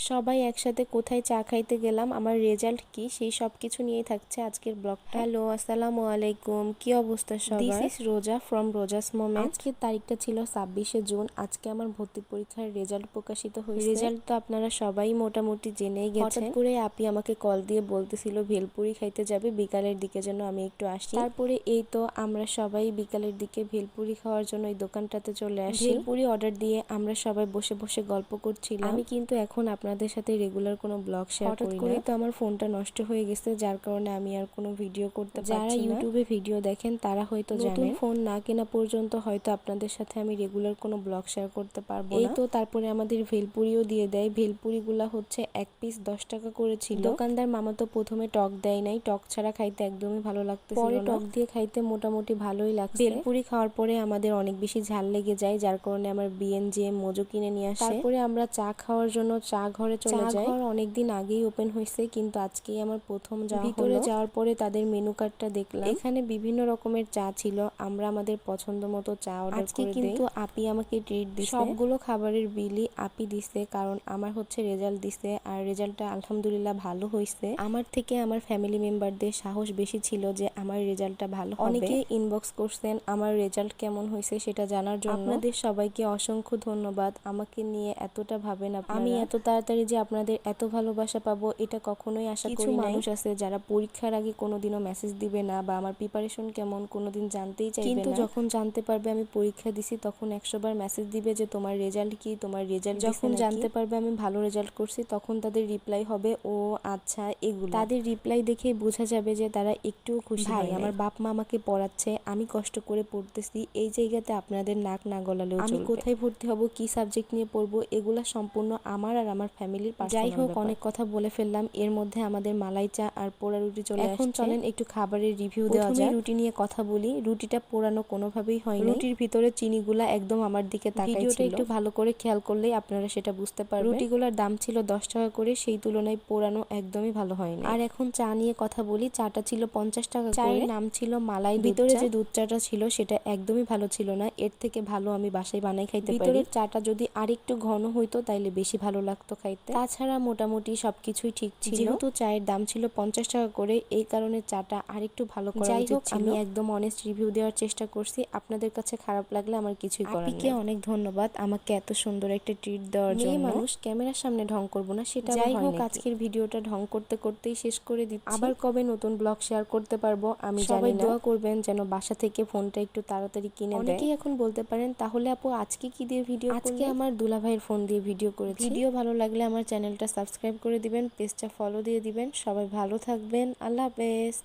সবাই একসাথে কোথায় চা খাইতে গেলাম, আমার রেজাল্ট কি, সেই সব কিছু নিয়েই থাকছে আজকের ব্লগটা। হ্যালো, আসসালামু আলাইকুম, কি অবস্থা সবার? দিস ইজ রোজা ফ্রম রোজাস মোমেন্ট। আজকের তারিখটা ছিল 26শে জুন। আজকে আমার ভর্তি পরীক্ষার রেজাল্ট প্রকাশিত হয়েছে। রেজাল্ট তো আপনারা সবাই মোটামুটি জেনেই গেছেন। হঠাৎ করে আপি আমাকে কল দিয়ে বলতেছিল ভেলপুরি খাইতে যাবে, বিকালের দিকে যেন আমি একটু আসি। তারপরে এই তো আমরা সবাই বিকালের দিকে ভেলপুরি খাওয়ার জন্য এই দোকানটাতে চলে আসি। ভেলপুরি অর্ডার দিয়ে আমরা সবাই বসে বসে গল্প করছিলাম। আমি কিন্তু এখন আপনাদের সাথে রেগুলার কোনো ব্লগ শেয়ার করি না। হঠাৎ করে তো আমার ফোনটা নষ্ট হয়ে গেছে, যার কারণে আমি আর কোনো ভিডিও করতে পারছি না। যারা ইউটিউবে ভিডিও দেখেন তারা হয়তো জানেন, নতুন ফোন না কেনা পর্যন্ত হয়তো আপনাদের সাথে আমি রেগুলার কোনো ব্লগ শেয়ার করতে পারবো না। এই তো তারপরে আমাদের ভেলপুরিও দিয়ে দেয়। ভেলপুরিগুলা হচ্ছে এক পিস 10 টাকা করে ছিল। দোকানদার মামা তো প্রথমে টক দেয় নাই, টক ছাড়া খাইতে একদমই ভালো লাগতেছিল না। পরে টক দিয়ে খাইতে মোটামুটি ভালোই লাগছে। ভেলপুরি খাওয়ার পরে আমাদের অনেক বেশি ঝাল লেগে যায়, যার কারণে আমার বিএনজিএম মজু কিনে নিয়ে আসে। তারপরে আমরা চা খাওয়ার জন্য চা ঘরে চলে যাই। চা ঘর অনেকদিন আগেই ওপেন হয়েছে, কিন্তু আজকেই আমার প্রথম যাওয়া হলো। ভিতরে যাওয়ার পরে তাদের মেনু কার্ডটা দেখলাম, এখানে বিভিন্ন রকমের চা ছিল। আমরা আমাদের পছন্দ মতো চা অর্ডার করে দেই। কিন্তু আপি আমাকে ট্রিট দিছে, সবগুলো খাবারের বিলই আপি দিছে, কারণ আমার হচ্ছে রেজাল্ট দিছে আর রেজাল্টটা আলহামদুলিল্লাহ ভালো হয়েছে। আমার থেকে আমার ফ্যামিলি মেম্বারদের সাহস বেশি ছিল যে আমার রেজাল্টটা ভালো হবে। অনেকে ইনবক্স করছেন আমার রেজাল্ট কেমন হয়েছে সেটা জানার জন্য। আপনাদের সবাইকে অসংখ্য ধন্যবাদ, আমাকে নিয়ে এতটা ভাবেন আপনারা। আমি এত তাড়াতাড়ি যে আপনাদের এত ভালোবাসা পাবো এটা কখনোই আশা করি নাই। কিছু মানুষ আছে যারা পরীক্ষার আগে কোনোদিনও মেসেজ দিবে না বা আমার প্রিপারেশন কেমন কোনোদিন জানতেই চাইবে না, কিন্তু যখন জানতে পারবে আমি পরীক্ষা দিছি তখন 100 বার মেসেজ দিবে যে তোমার রেজাল্ট কি, তোমার রেজাল্ট। যখন জানতে পারবে আমি ভালো রেজাল্ট করছি তখন তাদের রিপ্লাই হবে ও আচ্ছা এগুলো। তাদের রিপ্লাই দেখেই বোঝা যাবে যে তারা একটুও খুশি হয়। আমার বাপ মা আমাকে পড়াচ্ছে, আমি কষ্ট করে পড়তেছি, এই জায়গাতে আপনাদের নাক না গলালেও চলবে। আমি কোথায় ভর্তি হব, কি সাবজেক্ট নিয়ে পড়বো, এগুলা সম্পূর্ণ আমার আর আমার ফ্যামিলির পার্সোনাল ব্যাপার। যাই হোক, অনেক কথা বলে ফেললাম। এর মধ্যে আমাদের মালাই চা আর পোড়া রুটি চলে আসছে। এখন চলেন একটু খাবারের রিভিউ দেওয়া যাক। রুটি নিয়ে কথা বলি। রুটিটা পোড়ানো কোনোভাবেই হয়নি। রুটির ভিতরে চিনিগুলা একদম আমার দিকে তাকাই ছিল। ভিডিওটা একটু ভালো করে খেয়াল করলেই আপনারা সেটা বুঝতে পারবেন। রুটিগুলোর দাম ছিল 10 টাকা করে, সেই তুলনায় পোড়ানো একদমই ভালো হয়নি। আর এখন চা নিয়ে কথা বলি। চাটা ছিল 50 টাকা করে। চায়ের নাম ছিল মালাই দুধ চা। ভিতরে যে দুধ চাটা ছিল সেটা একদমই ভালো ছিল না, এর থেকে ভালো আমি বাসায় বানাই খাইতে পারি। ভিতরের চাটা যদি আরেকটু ঘন হইতো তাইলে বেশি ভালো লাগতো খাইতে। তাছাড়া মোটামুটি সবকিছুই ঠিক ছিল। যেহেতু চায়ের দাম ছিল 50 টাকা করে, এই কারণে চাটা আরেকটু ভালো করা উচিত ছিল। যাই হোক, আমি একদম অনেস্ট রিভিউ দেওয়ার চেষ্টা করছি। আপনাদের কাছে খারাপ লাগলে আমার কিছুই করার নেই। আপিকে অনেক ধন্যবাদ আমাকে এত সুন্দর একটা ট্রিট দেওয়ার জন্য। মেয়ে মানুষ, ক্যামেরার সামনে ঢং করব না সেটা। যাই হোক, আজকের ভিডিওটা ঢং করতে করতেই শেষ করে দিচ্ছি। আবার কবে নতুন ব্লগ শেয়ার করতে পারবো আমি জানি না। সবাই দোয়া করবেন যেন বাসা থেকে ফোনটা একটু তাড়াতাড়ি কিনে দেয়। অনেকেই এখন বলতে পারেন তাহলে আপু আজকে কি দিয়ে ভিডিও করলেন? আজকে আমার দুলাভাইয়ের ফোন দিয়ে ভিডিও করেছি। ভিডিও ভালো লাগলে আমার চ্যানেলটা সাবস্ক্রাইব করে দিবেন, পেজটা ফলো দিয়ে দিবেন। সবাই ভালো থাকবেন, আল্লাহ হাফেজ।